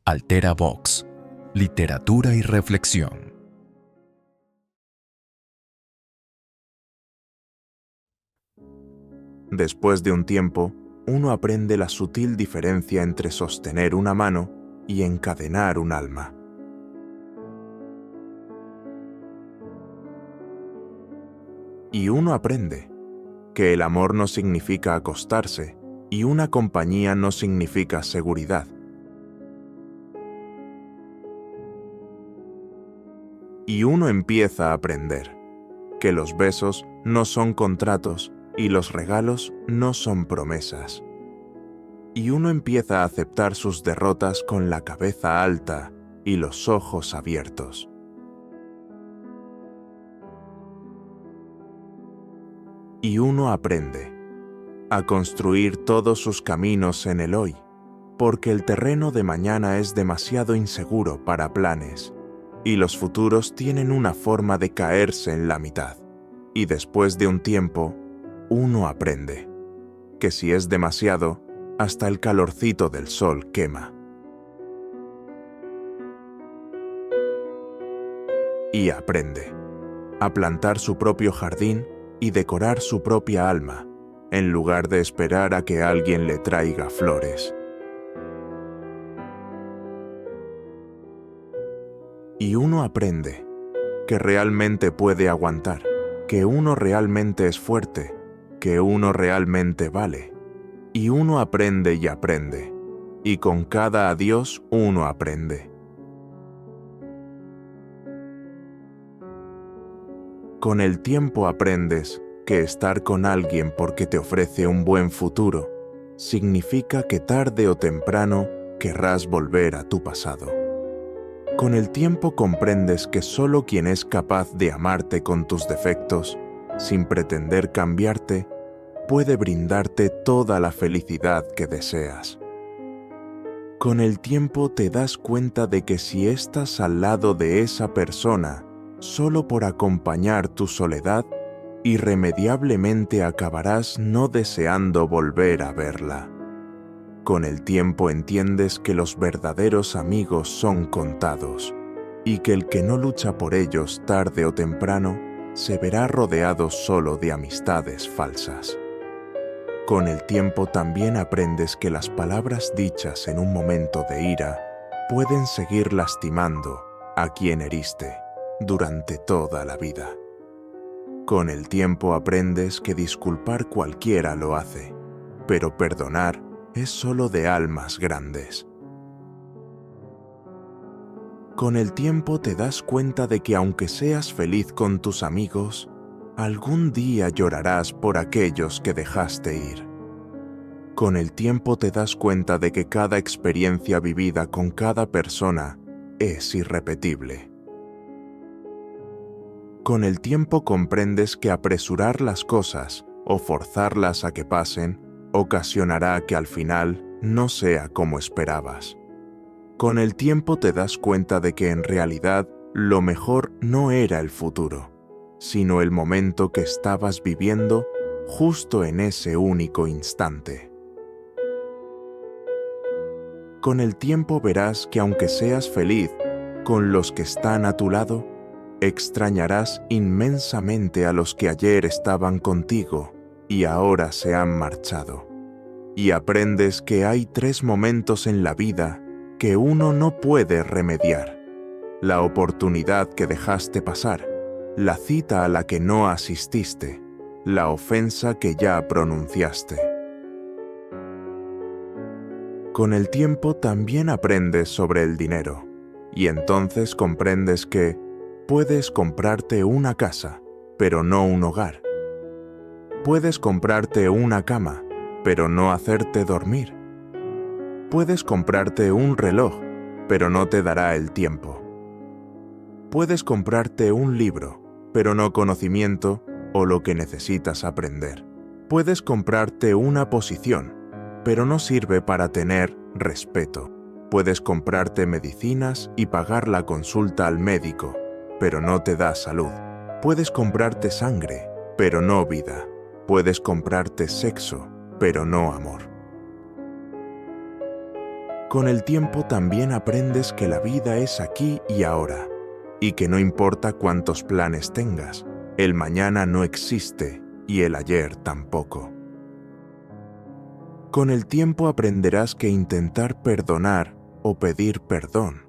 Altera Vox, literatura y reflexión. Después de un tiempo, uno aprende la sutil diferencia entre sostener una mano y encadenar un alma. Y uno aprende que el amor no significa acostarse y una compañía no significa seguridad. Y uno empieza a aprender que los besos no son contratos y los regalos no son promesas. Y uno empieza a aceptar sus derrotas con la cabeza alta y los ojos abiertos. Y uno aprende a construir todos sus caminos en el hoy, porque el terreno de mañana es demasiado inseguro para planes, y los futuros tienen una forma de caerse en la mitad. Y después de un tiempo, uno aprende que si es demasiado, hasta el calorcito del sol quema. Y aprende a plantar su propio jardín y decorar su propia alma, en lugar de esperar a que alguien le traiga flores. Y uno aprende que realmente puede aguantar, que uno realmente es fuerte, que uno realmente vale. Y uno aprende y aprende, y con cada adiós uno aprende. Con el tiempo aprendes que estar con alguien porque te ofrece un buen futuro significa que tarde o temprano querrás volver a tu pasado. Con el tiempo comprendes que solo quien es capaz de amarte con tus defectos, sin pretender cambiarte, puede brindarte toda la felicidad que deseas. Con el tiempo te das cuenta de que si estás al lado de esa persona solo por acompañar tu soledad, irremediablemente acabarás no deseando volver a verla. Con el tiempo entiendes que los verdaderos amigos son contados y que el que no lucha por ellos tarde o temprano se verá rodeado solo de amistades falsas. Con el tiempo también aprendes que las palabras dichas en un momento de ira pueden seguir lastimando a quien heriste durante toda la vida. Con el tiempo aprendes que disculpar cualquiera lo hace, pero perdonar es solo de almas grandes. Con el tiempo te das cuenta de que aunque seas feliz con tus amigos, algún día llorarás por aquellos que dejaste ir. Con el tiempo te das cuenta de que cada experiencia vivida con cada persona es irrepetible. Con el tiempo comprendes que apresurar las cosas o forzarlas a que pasen ocasionará que al final no sea como esperabas. Con el tiempo te das cuenta de que en realidad lo mejor no era el futuro, sino el momento que estabas viviendo justo en ese único instante. Con el tiempo verás que aunque seas feliz con los que están a tu lado, extrañarás inmensamente a los que ayer estaban contigo y ahora se han marchado. Y aprendes que hay 3 momentos en la vida que uno no puede remediar: la oportunidad que dejaste pasar, la cita a la que no asististe, la ofensa que ya pronunciaste. Con el tiempo también aprendes sobre el dinero, y entonces comprendes que puedes comprarte una casa, pero no un hogar. Puedes comprarte una cama, pero no hacerte dormir. Puedes comprarte un reloj, pero no te dará el tiempo. Puedes comprarte un libro, pero no conocimiento o lo que necesitas aprender. Puedes comprarte una posición, pero no sirve para tener respeto. Puedes comprarte medicinas y pagar la consulta al médico, pero no te da salud. Puedes comprarte sangre, pero no vida. Puedes comprarte sexo, pero no amor. Con el tiempo también aprendes que la vida es aquí y ahora, y que no importa cuántos planes tengas, el mañana no existe y el ayer tampoco. Con el tiempo aprenderás que intentar perdonar o pedir perdón,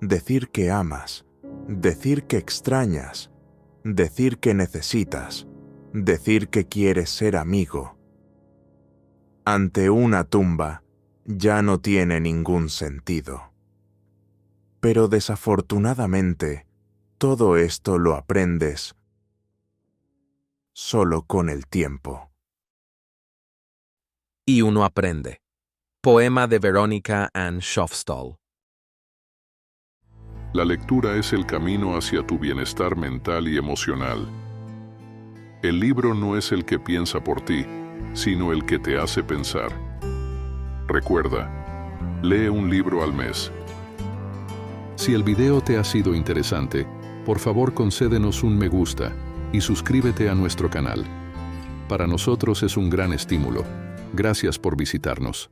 decir que amas, decir que extrañas, decir que necesitas, decir que quieres ser amigo, ante una tumba ya no tiene ningún sentido. Pero desafortunadamente, todo esto lo aprendes solo con el tiempo. Y uno aprende. Poema de Veronica Ann Schofstall. La lectura es el camino hacia tu bienestar mental y emocional. El libro no es el que piensa por ti, sino el que te hace pensar. Recuerda, lee un libro al mes. Si el video te ha sido interesante, por favor concédenos un me gusta y suscríbete a nuestro canal. Para nosotros es un gran estímulo. Gracias por visitarnos.